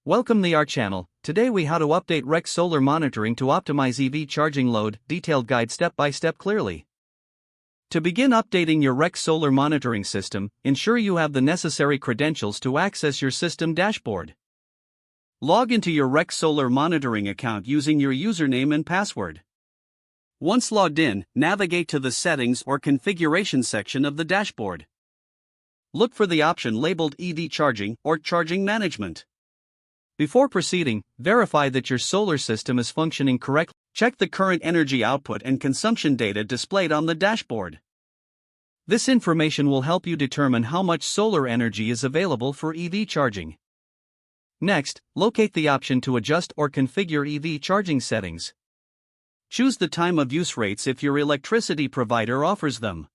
Welcome to our channel. Today we how to update REC solar monitoring to optimize EV charging load, detailed guide step by step clearly. To begin updating your REC solar monitoring system, ensure you have the necessary credentials to access your system dashboard. Log into your REC solar monitoring account using your username and password. Once logged in, navigate to the settings or configuration section of the dashboard. Look for the option labeled EV charging or charging management. Before proceeding, verify that your solar system is functioning correctly. Check the current energy output and consumption data displayed on the dashboard. This information will help you determine how much solar energy is available for EV charging. Next, locate the option to adjust or configure EV charging settings. Choose the time of use rates if your electricity provider offers them.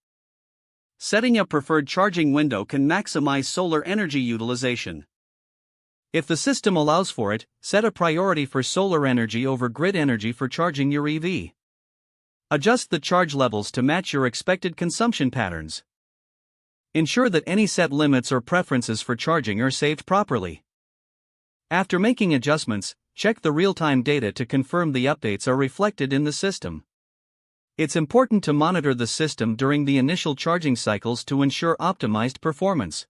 Setting a preferred charging window can maximize solar energy utilization. If the system allows for it, set a priority for solar energy over grid energy for charging your EV. Adjust the charge levels to match your expected consumption patterns. Ensure that any set limits or preferences for charging are saved properly. After making adjustments, check the real-time data to confirm the updates are reflected in the system. It's important to monitor the system during the initial charging cycles to ensure optimized performance.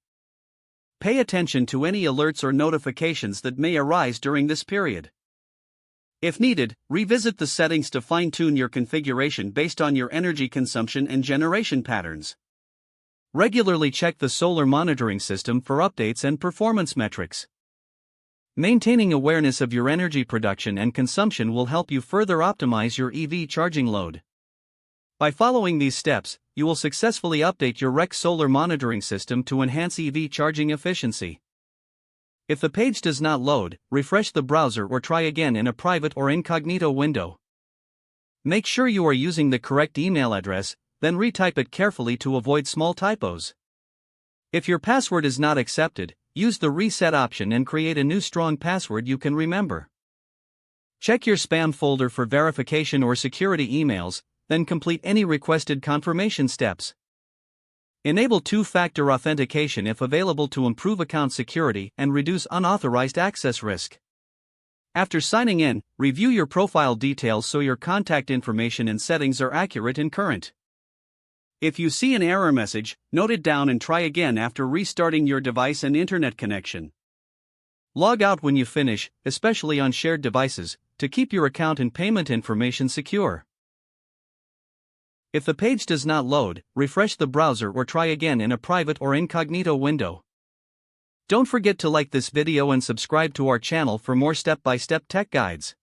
Pay attention to any alerts or notifications that may arise during this period. If needed, revisit the settings to fine-tune your configuration based on your energy consumption and generation patterns. Regularly check the solar monitoring system for updates and performance metrics. Maintaining awareness of your energy production and consumption will help you further optimize your EV charging load. By following these steps, you will successfully update your REC solar monitoring system to enhance EV charging efficiency. If the page does not load, refresh the browser or try again in a private or incognito window. Make sure you are using the correct email address, then retype it carefully to avoid small typos. If your password is not accepted, use the reset option and create a new strong password you can remember. Check your spam folder for verification or security emails, then complete any requested confirmation steps. Enable two-factor authentication if available to improve account security and reduce unauthorized access risk. After signing in, review your profile details so your contact information and settings are accurate and current. If you see an error message, note it down and try again after restarting your device and internet connection. Log out when you finish, especially on shared devices, to keep your account and payment information secure. If the page does not load, refresh the browser or try again in a private or incognito window. Don't forget to like this video and subscribe to our channel for more step-by-step tech guides.